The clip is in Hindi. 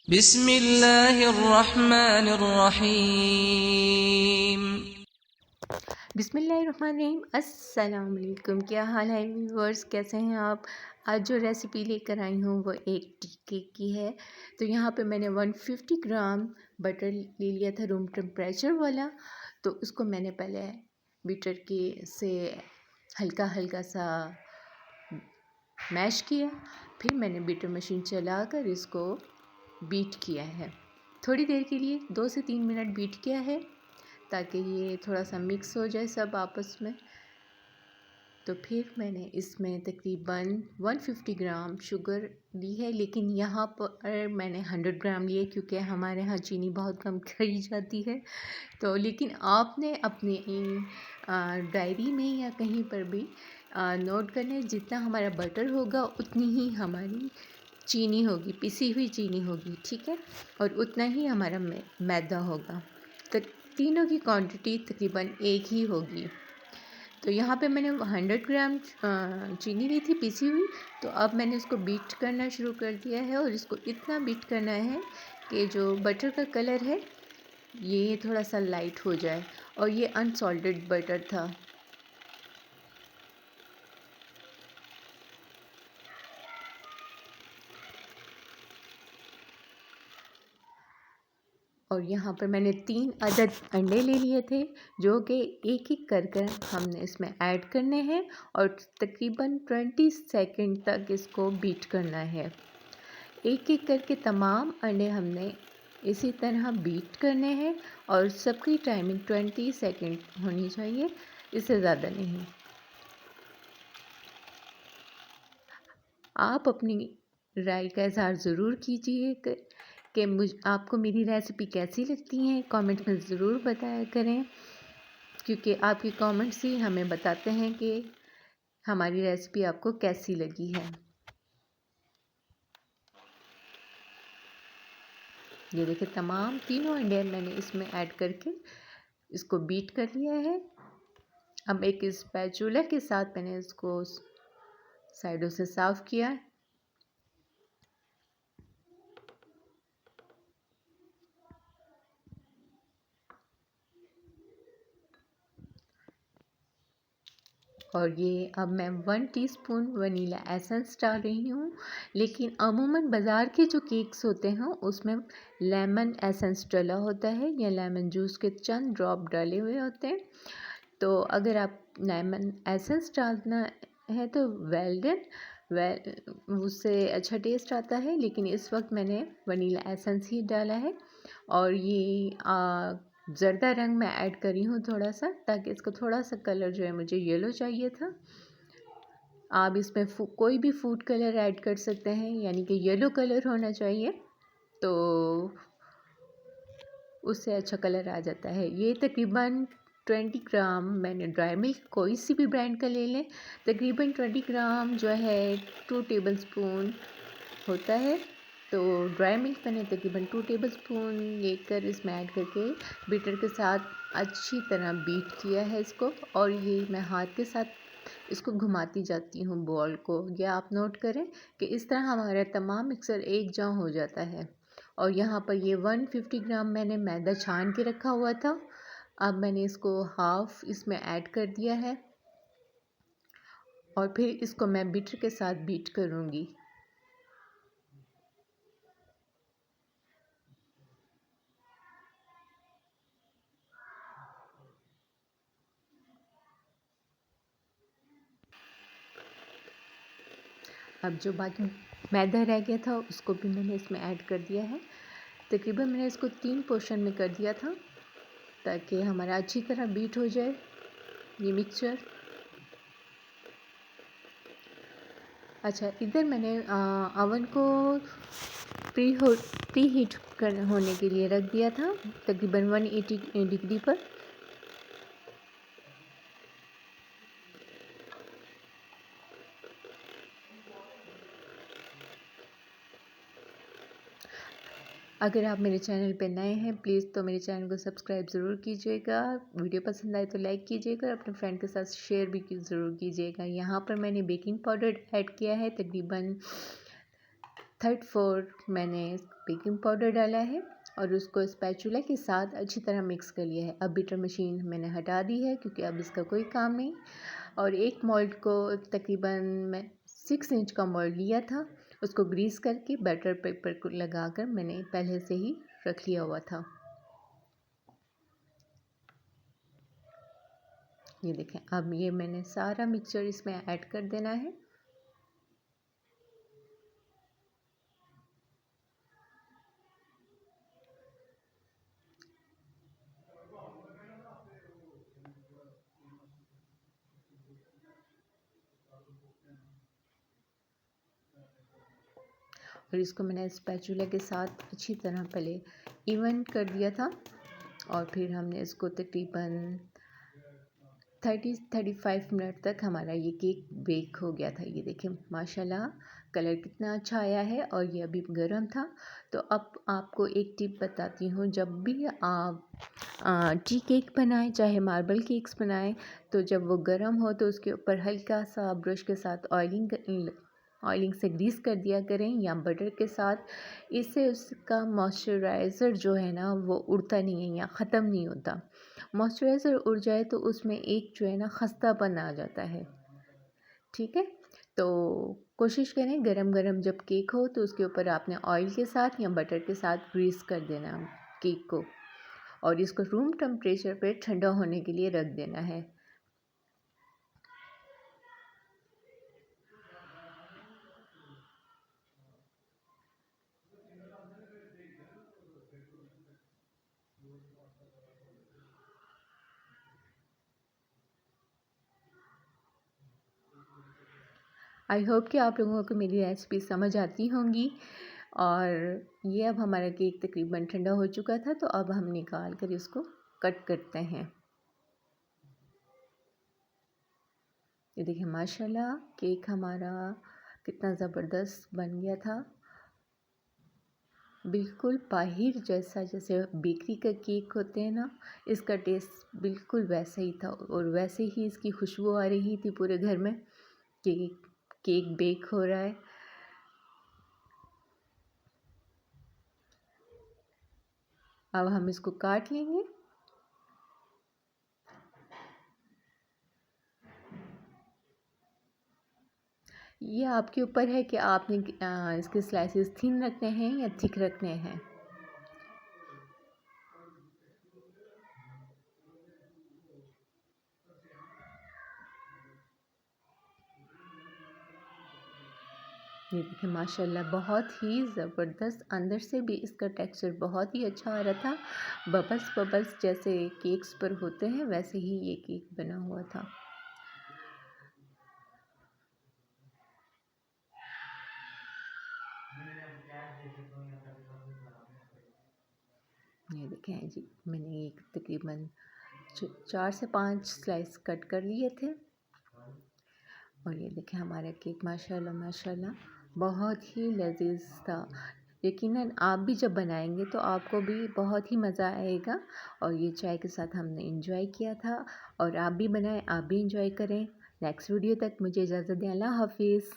बिस्मिल्लाहिर्रहमानिर्रहीम। बिस्मिल्लाहिर्रहमानिर्रहीम। अस्सलाम वालेकुम। क्या हाल है व्यूअर्स, कैसे हैं आप? आज जो रेसिपी लेकर आई हूँ वो एक टी केक की है। तो यहाँ पे मैंने 150 ग्राम बटर ले लिया था रूम टेम्परेचर वाला। तो उसको मैंने पहले बीटर के से हल्का हल्का सा मैश किया। फिर मैंने बीटर मशीन चलाकर इसको बीट किया है। थोड़ी देर के लिए 2 से 3 मिनट बीट किया है ताकि ये थोड़ा सा मिक्स हो जाए सब आपस में। तो फिर मैंने इसमें तकरीबन 150 ग्राम शुगर ली है, लेकिन यहाँ पर मैंने 100 ग्राम लिए क्योंकि हमारे यहाँ चीनी बहुत कम खाई जाती है। तो लेकिन आपने अपनी डायरी में या कहीं पर भी नोट करना है, जितना हमारा बटर होगा उतनी ही हमारी चीनी होगी, पिसी हुई चीनी होगी, ठीक है। और उतना ही हमारा मैदा होगा। तो तीनों की क्वांटिटी तकरीबन एक ही होगी। तो यहाँ पे मैंने 100 ग्राम चीनी ली थी पिसी हुई। तो अब मैंने इसको बीट करना शुरू कर दिया है और इसको इतना बीट करना है कि जो बटर का कलर है ये थोड़ा सा लाइट हो जाए। और ये अनसॉल्टेड बटर था। और यहाँ पर मैंने 3 अदद अंडे ले लिए थे जो कि एक एक कर कर हमने इसमें ऐड करने हैं और तकरीबन 20 सेकंड तक इसको बीट करना है। एक एक करके तमाम अंडे हमने इसी तरह बीट करने हैं और सबकी टाइमिंग 20 सेकंड होनी चाहिए, इससे ज़्यादा नहीं। आप अपनी राय का इज़हार ज़रूर कीजिए कि आपको मेरी रेसिपी कैसी लगती हैं, कमेंट में ज़रूर बताया करें, क्योंकि आपके कमेंट्स ही हमें बताते हैं कि हमारी रेसिपी आपको कैसी लगी है। ये देखिए, तमाम तीनों अंडे मैंने इसमें ऐड करके इसको बीट कर लिया है। अब एक स्पैचुला के साथ मैंने इसको साइडों से साफ़ किया। और ये अब मैं 1 टीस्पून वनीला एसेंस डाल रही हूँ। लेकिन अमूमन बाज़ार के जो केक्स होते हैं उसमें लेमन एसेंस डला होता है या लेमन जूस के चंद ड्रॉप डाले हुए होते हैं। तो अगर आप लेमन एसेंस डालना है तो वेल डन, उससे अच्छा टेस्ट आता है। लेकिन इस वक्त मैंने वनीला एसेंस ही डाला है। और ये ज़र्दा रंग मैं ऐड करी हूँ थोड़ा सा, ताकि इसको थोड़ा सा कलर जो है, मुझे येलो चाहिए था। आप इसमें कोई भी फूड कलर ऐड कर सकते हैं, यानी कि येलो कलर होना चाहिए, तो उससे अच्छा कलर आ जाता है। ये तकरीबन 20 ग्राम मैंने ड्राई मिल्क कोई सी भी ब्रांड का ले लें। तकरीबन 20 ग्राम जो है 2 टेबलस्पून होता है। तो ड्राई मिल्क मैंने तकरीबन 2 टेबलस्पून लेकर इसमें ऐड करके बीटर के साथ अच्छी तरह बीट किया है इसको। और ये मैं हाथ के साथ इसको घुमाती जाती हूँ बॉल को। यह आप नोट करें कि इस तरह हमारा तमाम मिक्सर एक जहाँ हो जाता है। और यहाँ पर ये 150 ग्राम मैंने मैदा छान के रखा हुआ था। अब मैंने इसको हाफ़ इसमें ऐड कर दिया है और फिर इसको मैं बीटर के साथ बीट करूँगी। अब जो बाकी मैदा रह गया था उसको भी मैंने इसमें ऐड कर दिया है। तकरीबन मैंने इसको 3 पोर्शन में कर दिया था ताकि हमारा अच्छी तरह बीट हो जाए ये मिक्सचर। अच्छा, इधर मैंने अवन को प्री हीट होने के लिए रख दिया था तकरीबन 180 डिग्री पर। अगर आप मेरे चैनल पे नए हैं प्लीज़ तो मेरे चैनल को सब्सक्राइब ज़रूर कीजिएगा। वीडियो पसंद आए तो लाइक कीजिएगा और अपने फ्रेंड के साथ शेयर भी ज़रूर कीजिएगा। यहाँ पर मैंने बेकिंग पाउडर ऐड किया है तकरीबन थर्ड फोर मैंने बेकिंग पाउडर डाला है और उसको स्पैचुला के साथ अच्छी तरह मिक्स कर लिया है। अब बीटर मशीन मैंने हटा दी है क्योंकि अब इसका कोई काम नहीं। और एक मोल्ड को तकरीबन मैं 6 इंच का मोल्ड लिया था, उसको ग्रीस करके बटर पेपर को लगाकर मैंने पहले से ही रख लिया हुआ था। ये देखें, अब ये मैंने सारा मिक्सचर इसमें ऐड कर देना है। और इसको मैंने स्पैचुला के साथ अच्छी तरह पहले इवन कर दिया था और फिर हमने इसको तकरीबन 30-35 मिनट तक हमारा ये केक बेक हो गया था। ये देखिए माशाल्लाह कलर कितना अच्छा आया है और ये अभी गर्म था। तो अब आपको एक टिप बताती हूँ, जब भी आप टी केक बनाएं चाहे मार्बल केक्स बनाएं, तो जब वो गर्म हो तो उसके ऊपर हल्का सा ब्रश के साथ ऑयलिंग से ग्रीस कर दिया करें या बटर के साथ। इससे उसका मॉइस्चराइज़र जो है ना वो उड़ता नहीं है या ख़त्म नहीं होता। मॉइस्चराइज़र उड़ जाए तो उसमें एक जो है ना खस्तापन आ जाता है। ठीक है, तो कोशिश करें गरम गरम जब केक हो तो उसके ऊपर आपने ऑयल के साथ या बटर के साथ ग्रीस कर देना केक को और इसको रूम टेम्परेचर पे ठंडा होने के लिए रख देना है। आई होप कि आप लोगों को मेरी रेसिपी समझ आती होंगी। और ये अब हमारा केक तकरीबन ठंडा हो चुका था, तो अब हम निकाल कर इसको कट करते हैं। ये देखिए माशाल्लाह केक हमारा कितना ज़बरदस्त बन गया था, बिल्कुल बाहर जैसा, जैसे बेकरी का केक होते हैं ना, इसका टेस्ट बिल्कुल वैसा ही था और वैसे ही इसकी खुशबू आ रही थी पूरे घर में कि केक बेक हो रहा है। अब हम इसको काट लेंगे। ये आपके ऊपर है कि आपने इसके स्लाइसेस थिन रखने हैं या थिक रखने हैं। ये देखिए माशाल्लाह बहुत ही ज़बरदस्त, अंदर से भी इसका टेक्सचर बहुत ही अच्छा आ रहा था। बबल्स बबल्स जैसे केक्स पर होते हैं वैसे ही ये केक बना हुआ था। ये देखें जी, मैंने एक तकरीबन 4 से 5 स्लाइस कट कर लिए थे और ये देखें हमारा केक माशाल्लाह माशाल्लाह बहुत ही लजीज था। यकीनन आप भी जब बनाएंगे तो आपको भी बहुत ही मज़ा आएगा। और ये चाय के साथ हमने इंजॉय किया था और आप भी बनाएं, आप भी इंजॉय करें। नेक्स्ट वीडियो तक मुझे इजाज़त दें। अल्लाह हाफिज़।